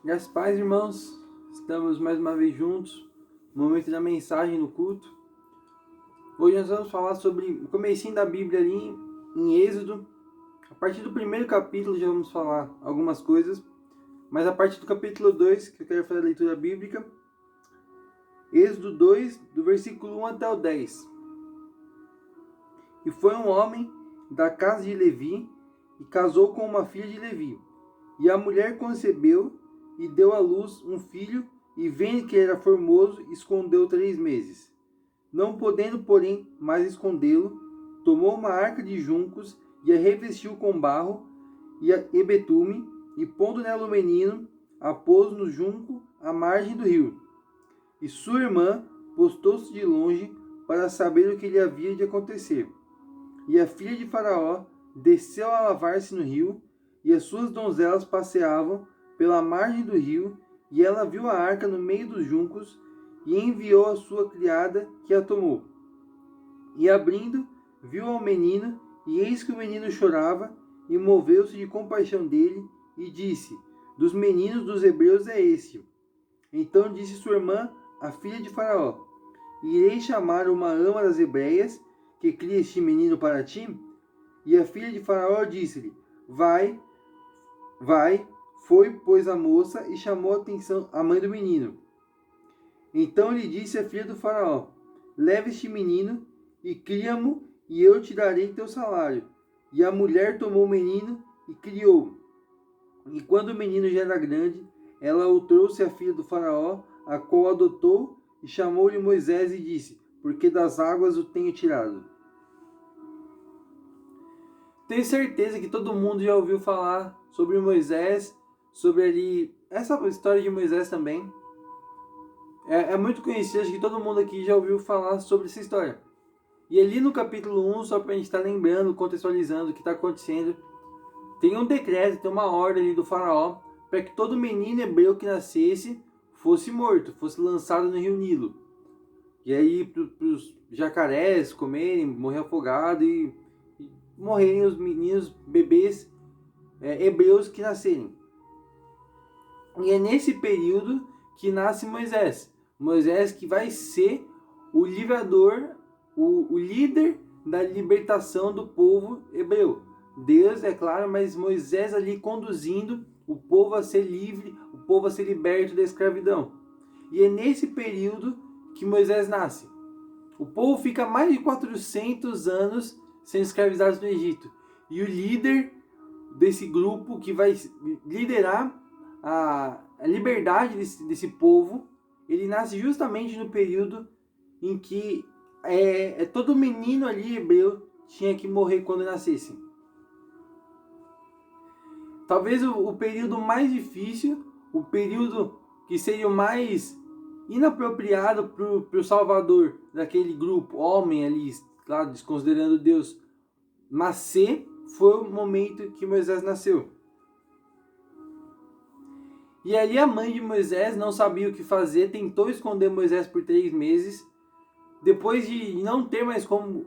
Graças a paz, irmãos. Estamos mais uma vez juntos. Momento da mensagem no culto. Hoje nós vamos falar sobre o comecinho da Bíblia ali em Êxodo. A partir do primeiro capítulo já vamos falar algumas coisas. Mas a partir do capítulo 2, que eu quero fazer a leitura bíblica. Êxodo 2, do versículo 1 até o 10. E foi um homem da casa de Levi e casou com uma filha de Levi. E a mulher concebeu e deu à luz um filho, e vendo que era formoso, escondeu 3 meses. Não podendo, porém, mais escondê-lo, tomou uma arca de juncos e a revestiu com barro e betume, e pondo nela o menino, a pôs no junco à margem do rio. E sua irmã postou-se de longe para saber o que lhe havia de acontecer. E a filha de Faraó desceu a lavar-se no rio, e as suas donzelas passeavam pela margem do rio, e ela viu a arca no meio dos juncos, e enviou a sua criada, que a tomou. E abrindo, viu ao menino, e eis que o menino chorava, e moveu-se de compaixão dele, e disse: Dos meninos dos hebreus é esse. Então disse sua irmã, a filha de Faraó: Irei chamar uma ama das hebreias, que cria este menino para ti? E a filha de Faraó disse-lhe: Vai. Foi, pois, a moça e chamou a atenção a mãe do menino. Então lhe disse a filha do Faraó: Leva este menino e cria-mo, e eu te darei teu salário. E a mulher tomou o menino e criou-o. E quando o menino já era grande, ela o trouxe à filha do Faraó, a qual adotou, e chamou-lhe Moisés e disse: Porque das águas o tenho tirado. Tenho certeza que todo mundo já ouviu falar sobre Moisés, sobre ali essa história de Moisés também. É muito conhecido, acho que todo mundo aqui já ouviu falar sobre essa história. E ali no capítulo 1, só para a gente estar lembrando, contextualizando o que está acontecendo, tem um decreto, tem uma ordem ali do faraó para que todo menino hebreu que nascesse fosse morto, fosse lançado no rio Nilo. E aí para os jacarés comerem, morrer afogado e morrerem os meninos, bebês hebreus que nascerem. E é nesse período que nasce Moisés. Moisés que vai ser o livrador, o líder da libertação do povo hebreu. Deus, é claro, mas Moisés ali conduzindo o povo a ser livre, o povo a ser liberto da escravidão. E é nesse período que Moisés nasce. O povo fica mais de 400 anos sendo escravizados no Egito. E o líder desse grupo que vai liderar a liberdade desse povo, ele nasce justamente no período em que todo menino ali hebreu tinha que morrer quando nascesse. Talvez o período mais difícil, o período que seria o mais inapropriado para o salvador daquele grupo, homem ali, claro, desconsiderando Deus, nascer, foi o momento que Moisés nasceu. E ali a mãe de Moisés não sabia o que fazer, tentou esconder Moisés por 3 meses. Depois de não ter mais como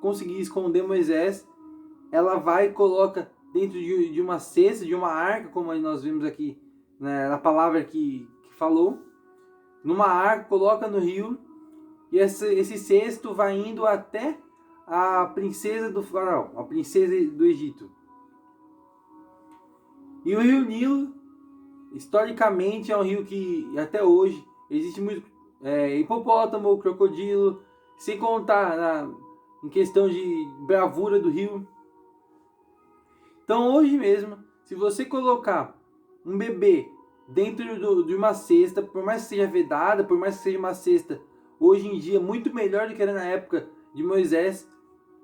conseguir esconder Moisés, ela vai e coloca dentro de uma cesta, de uma arca, como nós vimos aqui, né, na palavra que falou, numa arca, coloca no rio, e esse cesto vai indo até a princesa do faraó, a princesa do Egito. E o rio Nilo, historicamente, é um rio que até hoje existe muito hipopótamo, crocodilo, sem contar em questão de bravura do rio. Então hoje mesmo, se você colocar um bebê dentro de uma cesta, por mais que seja vedada, por mais que seja uma cesta hoje em dia muito melhor do que era na época de Moisés,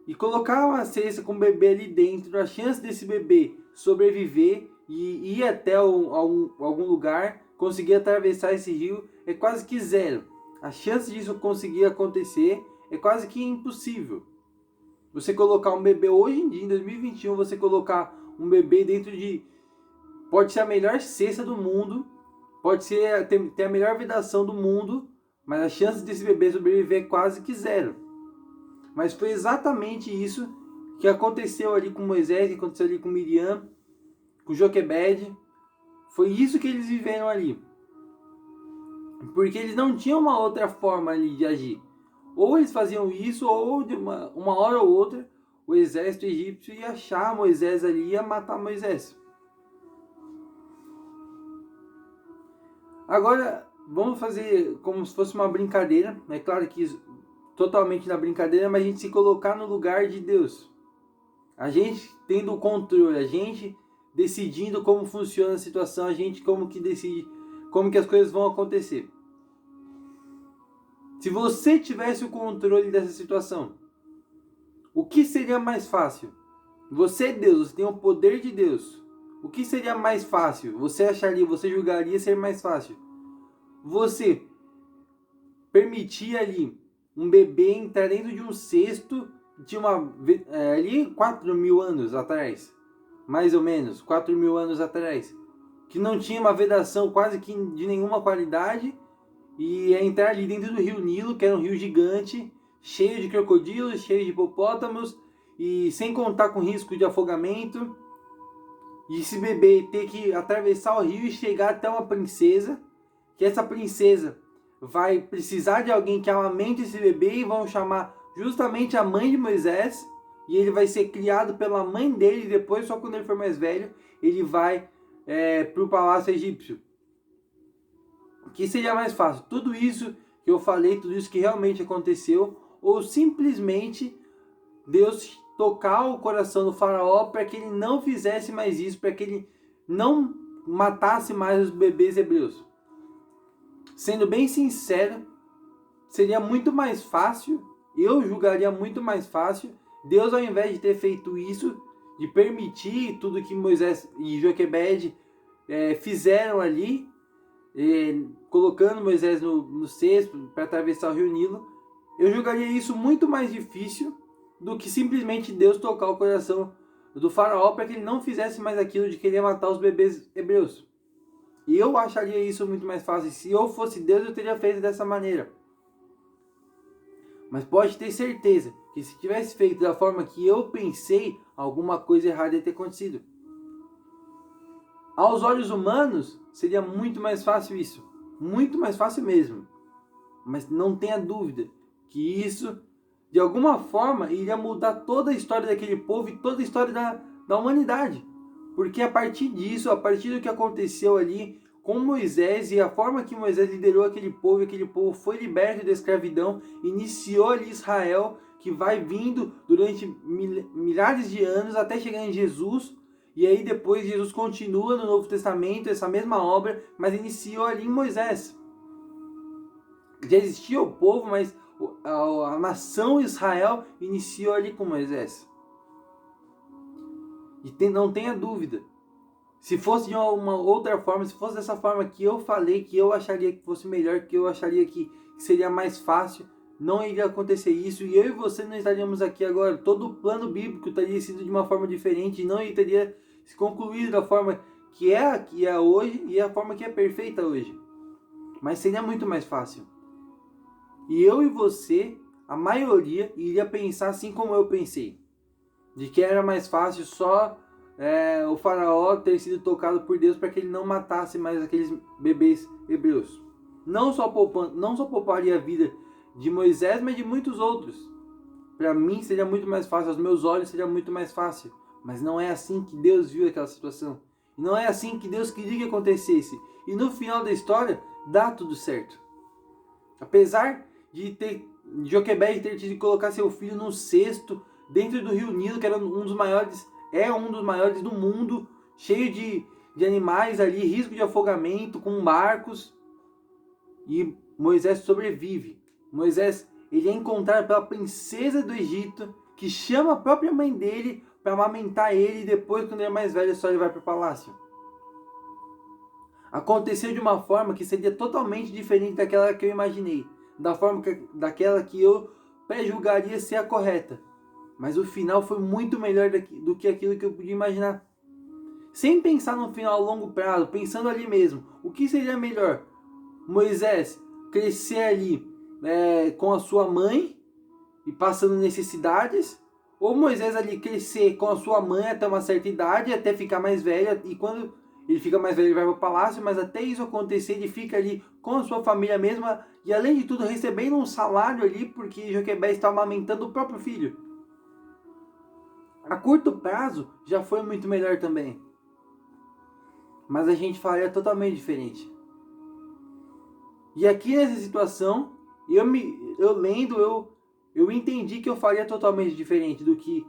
e colocar uma cesta com um bebê ali dentro, a chance desse bebê sobreviver e ir até algum lugar, conseguir atravessar esse rio, é quase que zero. A chance disso conseguir acontecer é quase que impossível. Você colocar um bebê hoje em dia, em 2021, você colocar um bebê dentro de... Pode ser a melhor cesta do mundo, pode ser ter a melhor vedação do mundo, mas a chance desse bebê sobreviver é quase que zero. Mas foi exatamente isso que aconteceu ali com Moisés, que aconteceu ali com Miriam, com Joquebede. Foi isso que eles viveram ali. Porque eles não tinham uma outra forma ali de agir. Ou eles faziam isso, ou de uma hora ou outra, o exército egípcio ia achar Moisés ali e ia matar Moisés. Agora, vamos fazer como se fosse uma brincadeira. É claro que totalmente na brincadeira, mas a gente se colocar no lugar de Deus. A gente tendo o controle, a gente decidindo como funciona a situação, a gente como que decide como que as coisas vão acontecer. Se você tivesse o controle dessa situação, o que seria mais fácil? Você é Deus, você tem o poder de Deus. O que seria mais fácil? Você acharia, você julgaria ser mais fácil? Você permitir ali um bebê entrar dentro de um cesto de ali 4.000 anos atrás, mais ou menos, 4.000 anos atrás, que não tinha uma vedação quase que de nenhuma qualidade, e entrar ali dentro do rio Nilo, que era um rio gigante, cheio de crocodilos, cheio de hipopótamos, e sem contar com risco de afogamento, e esse bebê ter que atravessar o rio e chegar até uma princesa, que essa princesa vai precisar de alguém que amamente esse bebê, e vão chamar justamente a mãe de Moisés, e ele vai ser criado pela mãe dele, e depois, só quando ele for mais velho, ele vai para o palácio egípcio. O que seria mais fácil? Tudo isso que eu falei, tudo isso que realmente aconteceu, ou simplesmente Deus tocar o coração do faraó para que ele não fizesse mais isso, para que ele não matasse mais os bebês hebreus? Sendo bem sincero, seria muito mais fácil, eu julgaria muito mais fácil, Deus, ao invés de ter feito isso, de permitir tudo que Moisés e Joquebede fizeram ali, colocando Moisés no cesto para atravessar o rio Nilo, eu julgaria isso muito mais difícil do que simplesmente Deus tocar o coração do faraó para que ele não fizesse mais aquilo de querer matar os bebês hebreus. E eu acharia isso muito mais fácil. Se eu fosse Deus, eu teria feito dessa maneira. Mas pode ter certeza que se tivesse feito da forma que eu pensei, alguma coisa errada ia ter acontecido. Aos olhos humanos, seria muito mais fácil isso. Muito mais fácil mesmo. Mas não tenha dúvida que isso, de alguma forma, iria mudar toda a história daquele povo e toda a história da humanidade. Porque a partir disso, a partir do que aconteceu ali com Moisés e a forma que Moisés liderou aquele povo foi liberto da escravidão, iniciou ali Israel, que vai vindo durante milhares de anos até chegar em Jesus. E aí depois Jesus continua no Novo Testamento, essa mesma obra, mas iniciou ali em Moisés. Já existia o povo, mas a nação Israel iniciou ali com Moisés. E não tenha dúvida, se fosse de uma outra forma, se fosse dessa forma que eu falei, que eu acharia que fosse melhor, que eu acharia que seria mais fácil, não iria acontecer isso, e eu e você não estaríamos aqui agora. Todo o plano bíblico teria sido de uma forma diferente, e não teria se concluído da forma que é hoje, e a forma que é perfeita hoje. Mas seria muito mais fácil. E eu e você, a maioria, iria pensar assim como eu pensei. De que era mais fácil só o faraó ter sido tocado por Deus para que ele não matasse mais aqueles bebês hebreus. Não só pouparia a vida de Moisés, mas de muitos outros. Para mim seria muito mais fácil, aos meus olhos seria muito mais fácil. Mas não é assim que Deus viu aquela situação. E não é assim que Deus queria que acontecesse. E no final da história, dá tudo certo. Apesar de Joquebede ter tido que colocar seu filho num cesto dentro do rio Nilo, que era um dos maiores do mundo, cheio de animais ali, risco de afogamento, com barcos, e Moisés sobrevive. Moisés, ele é encontrado pela princesa do Egito, que chama a própria mãe dele para amamentar ele, e depois, quando ele é mais velho, só ele vai para o palácio. Aconteceu de uma forma que seria totalmente diferente daquela que eu imaginei, daquela que eu pré-julgaria ser a correta. Mas o final foi muito melhor do que aquilo que eu podia imaginar. Sem pensar no final a longo prazo, pensando ali mesmo, o que seria melhor? Moisés crescer ali com a sua mãe e passando necessidades, ou Moisés ali crescer com a sua mãe até uma certa idade, até ficar mais velha, e quando ele fica mais velho, ele vai para o palácio, mas até isso acontecer, ele fica ali com a sua família mesma, e além de tudo recebendo um salário ali, porque Joquebed está amamentando o próprio filho. A curto prazo já foi muito melhor também, mas a gente faria totalmente diferente. E aqui nessa situação, eu entendi que eu faria totalmente diferente do que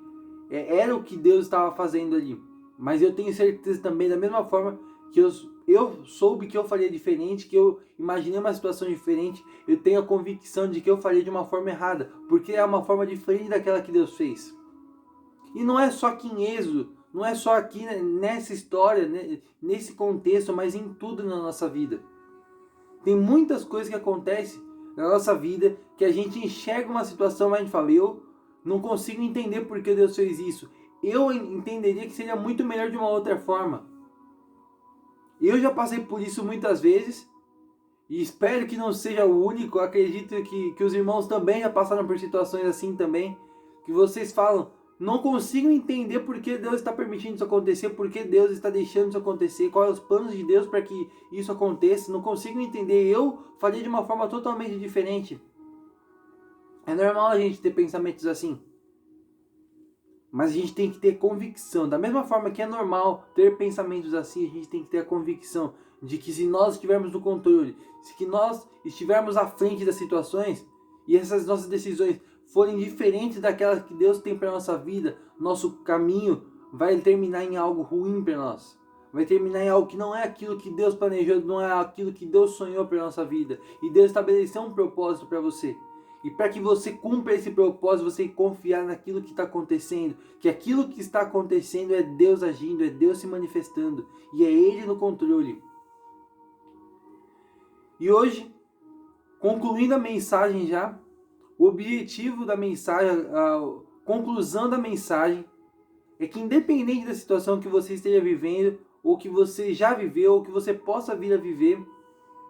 era o que Deus estava fazendo ali. Mas eu tenho certeza também, da mesma forma que eu soube que eu faria diferente, que eu imaginei uma situação diferente, eu tenho a convicção de que eu faria de uma forma errada, porque é uma forma diferente daquela que Deus fez. E não é só aqui em Êxodo, não é só aqui nessa história, nesse contexto, mas em tudo na nossa vida. Tem muitas coisas que acontecem na nossa vida que a gente enxerga uma situação, mas a gente fala, eu não consigo entender por que Deus fez isso. Eu entenderia que seria muito melhor de uma outra forma. Eu já passei por isso muitas vezes e espero que não seja o único. Eu acredito que os irmãos também já passaram por situações assim também, que vocês falam, não consigo entender por que Deus está permitindo isso acontecer, por que Deus está deixando isso acontecer, quais os planos de Deus para que isso aconteça. Não consigo entender, eu faria de uma forma totalmente diferente. É normal a gente ter pensamentos assim, mas a gente tem que ter convicção. Da mesma forma que é normal ter pensamentos assim, a gente tem que ter a convicção de que se nós estivermos no controle, se nós estivermos à frente das situações e essas nossas decisões forem diferentes daquelas que Deus tem para nossa vida, nosso caminho vai terminar em algo ruim para nós. Vai terminar em algo que não é aquilo que Deus planejou, não é aquilo que Deus sonhou para nossa vida. E Deus estabeleceu um propósito para você. E para que você cumpra esse propósito, você confiar naquilo que está acontecendo. Que aquilo que está acontecendo é Deus agindo, é Deus se manifestando. E é Ele no controle. E hoje, concluindo a mensagem já, o objetivo da mensagem, a conclusão da mensagem, é que independente da situação que você esteja vivendo, ou que você já viveu, ou que você possa vir a viver,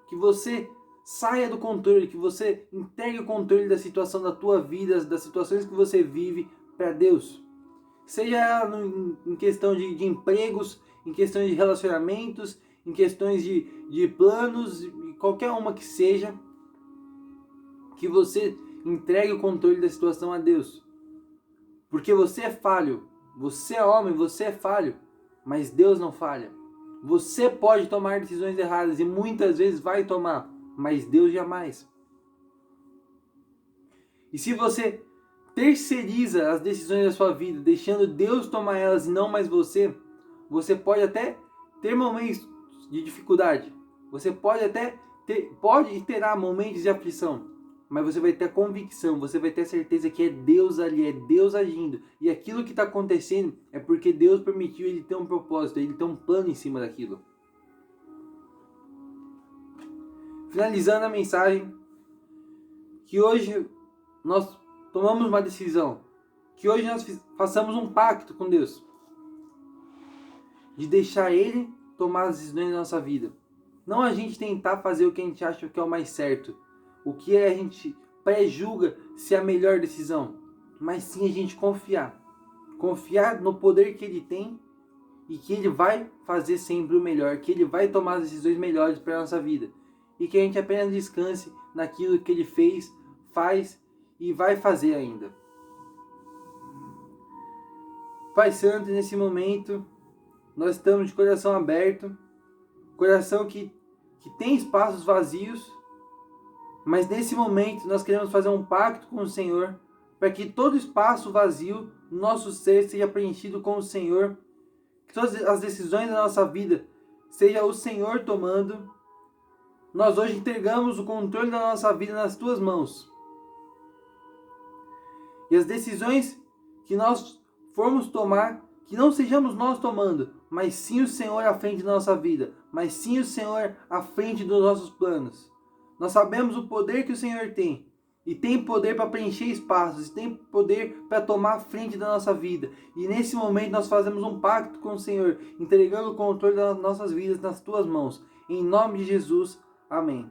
que você saia do controle, que você entregue o controle da situação da tua vida, das situações que você vive para Deus. Seja em questão de empregos, em questões de relacionamentos, em questões de planos, qualquer uma que seja, que você entregue o controle da situação a Deus. Porque você é falho, você é homem, você é falho, mas Deus não falha. Você pode tomar decisões erradas e muitas vezes vai tomar, mas Deus jamais. E se você terceiriza as decisões da sua vida, deixando Deus tomar elas e não mais você, você pode até ter momentos de dificuldade. Você pode até terá momentos de aflição. Mas você vai ter a convicção, você vai ter a certeza que é Deus ali, é Deus agindo. E aquilo que está acontecendo é porque Deus permitiu ele ter um propósito, ele ter um plano em cima daquilo. Finalizando a mensagem, que hoje nós tomamos uma decisão. Que hoje nós façamos um pacto com Deus. De deixar Ele tomar as decisões da nossa vida. Não a gente tentar fazer o que a gente acha que é o mais certo. O que a gente pré-julga se é a melhor decisão. Mas sim a gente confiar. Confiar no poder que Ele tem. E que Ele vai fazer sempre o melhor. Que Ele vai tomar as decisões melhores para a nossa vida. E que a gente apenas descanse naquilo que Ele fez, faz e vai fazer ainda. Pai Santo, nesse momento, nós estamos de coração aberto. Coração que tem espaços vazios. Mas nesse momento nós queremos fazer um pacto com o Senhor, para que todo espaço vazio no nosso ser seja preenchido com o Senhor, que todas as decisões da nossa vida seja o Senhor tomando. Nós hoje entregamos o controle da nossa vida nas tuas mãos. E as decisões que nós formos tomar, que não sejamos nós tomando, mas sim o Senhor à frente da nossa vida, mas sim o Senhor à frente dos nossos planos. Nós sabemos o poder que o Senhor tem. E tem poder para preencher espaços. E tem poder para tomar a frente da nossa vida. E nesse momento nós fazemos um pacto com o Senhor. Entregando o controle das nossas vidas nas tuas mãos. Em nome de Jesus. Amém.